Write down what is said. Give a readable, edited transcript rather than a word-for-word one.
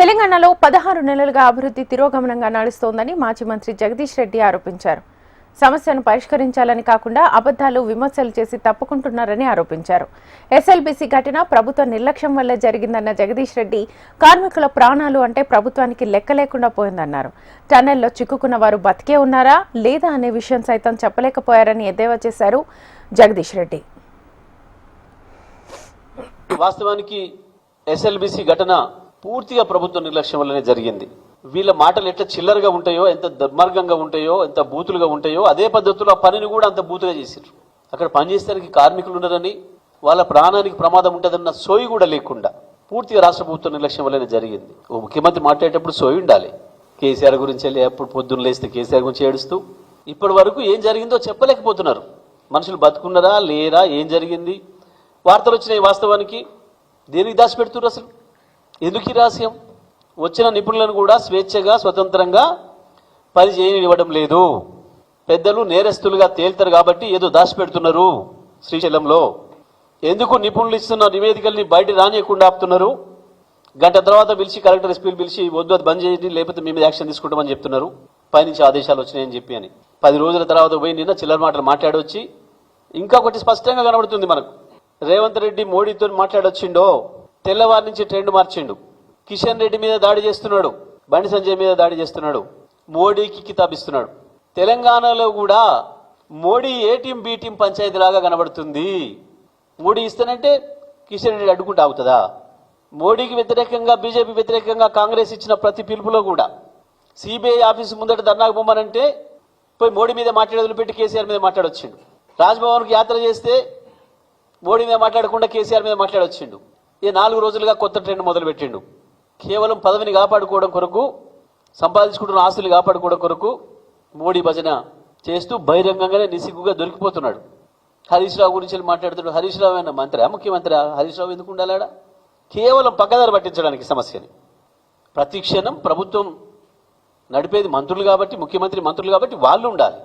తెలంగాణలో 16 నెలలుగా అభివృద్ధి తిరోగమనంగా నడుస్తోందని మాజీ మంత్రి జగదీష్ రెడ్డి ఆరోపించారు. సమస్యను పరిష్కరించాలని కాకుండా అబద్ధాలు విమర్శలు చేసి తప్పుకుంటున్నారని ఆరోపించారు. ఎస్ఎల్బీసీ ఘటన ప్రభుత్వ నిర్లక్ష్యం వల్లే జరిగిందన్న జగదీష్ రెడ్డి కార్మికుల ప్రాణాలు అంటే ప్రభుత్వానికి లెక్క లేకుండా పోయిందన్నారు. టన్నెల్లో చిక్కుకున్న వారు బతికే ఉన్నారా లేదా అనే విషయం సైతం చెప్పలేకపోయారని ఎద్దేవా చేశారు జగదీష్ రెడ్డి. వాస్తవానికి ఎస్ఎల్బీసీ ఘటన పూర్తిగా ప్రభుత్వ నిర్లక్ష్యం వల్లనే జరిగింది. వీళ్ళ మాటలు ఎట్లా చిల్లరగా ఉంటాయో, ఎంత దుర్మార్గంగా ఉంటాయో, ఎంత బూతులుగా ఉంటాయో అదే పద్ధతిలో ఆ పనిని కూడా అంత బూతుగా చేశారు. అక్కడ పనిచేసేదానికి కార్మికులు ఉన్నారని, వాళ్ళ ప్రాణానికి ప్రమాదం ఉంటుందన్న సోయి కూడా లేకుండా పూర్తిగా రాష్ట్ర ప్రభుత్వ నిర్లక్ష్యం వల్లనే జరిగింది. ఓ ముఖ్యమంత్రి మాట్లాడేటప్పుడు సోయి ఉండాలి. కేసీఆర్ గురించి వెళ్ళి ఎప్పుడు పొద్దున్న లేస్తే కేసీఆర్ గురించి ఏడుస్తూ ఇప్పటి వరకు ఏం జరిగిందో చెప్పలేకపోతున్నారు. మనుషులు బతుకున్నారా లేరా, ఏం జరిగింది, వార్తలు వచ్చినాయి. వాస్తవానికి దేనికి దాచిపెడుతున్నారు? అసలు ఎందుకు ఈ రహస్యం? వచ్చిన నిపుణులను కూడా స్వేచ్ఛగా స్వతంత్రంగా పని చేయనివ్వడం లేదు. పెద్దలు నేరస్తులుగా తేల్తారు కాబట్టి ఏదో దాచిపెడుతున్నారు. శ్రీశైలంలో ఎందుకు నిపుణులు ఇస్తున్న నివేదికల్ని బయట రానియకుండా ఆపుతున్నారు? గంట తర్వాత పిలిచి కలెక్టర్ ఎస్పీలు పిలిచి వద్దు అది బంద్ చేయండి లేకపోతే మీ మీద యాక్షన్ తీసుకుంటామని చెప్తున్నారు. పైనుంచి ఆదేశాలు వచ్చినాయని చెప్పి అని 10 రోజుల తర్వాత పోయి నిన్న చిల్లర మాటలు మాట్లాడొచ్చి ఇంకొకటి స్పష్టంగా కనబడుతుంది మనకు. రేవంత్ రెడ్డి మోడీతో మాట్లాడొచ్చిండో తెల్లవారి నుంచి ట్రెండ్ మార్చిండు. కిషన్ రెడ్డి మీద దాడి చేస్తున్నాడు, బండి సంజయ్ మీద దాడి చేస్తున్నాడు, మోడీకి కితాబిస్తున్నాడు. తెలంగాణలో కూడా మోడీ ఏ టీం బి టీం పంచాయతీ లాగా కనబడుతుంది. మోడీ ఇస్తానంటే కిషన్ రెడ్డి అడ్డుకుంటూ ఆగుతుందా? మోడీకి వ్యతిరేకంగా బీజేపీ వ్యతిరేకంగా కాంగ్రెస్ ఇచ్చిన ప్రతి పిలుపులో కూడా సిబిఐ ఆఫీసు ముందట ధర్నాకు పొమ్మనంటే పోయి మోడీ మీద మాట్లాడి వదిలిపెట్టి కేసీఆర్ మీద మాట్లాడొచ్చిండు. రాజ్భవన్కి యాత్ర చేస్తే మోడీ మీద మాట్లాడకుండా కేసీఆర్ మీద మాట్లాడొచ్చిండు. ఈ 4 రోజులుగా కొత్త ట్రెండ్ మొదలుపెట్టిండు. కేవలం పదవిని కాపాడుకోవడం కొరకు, సంపాదించుకుంటున్న ఆస్తులు కాపాడుకోవడం కొరకు మోడీ భజన చేస్తూ బహిరంగంగానే నిసిగ్గుగా దొరికిపోతున్నాడు. హరీష్ రావు గురించి మాట్లాడుతున్నాడు. హరీష్ రావు అయిన మంత్రి ముఖ్యమంత్రి హరీష్ రావు ఎందుకు ఉండాలాడా? కేవలం పక్కదారి పట్టించడానికి సమస్యని. ప్రతి క్షణం ప్రభుత్వం నడిపేది మంత్రులు కాబట్టి, ముఖ్యమంత్రి మంత్రులు కాబట్టి వాళ్ళు ఉండాలి.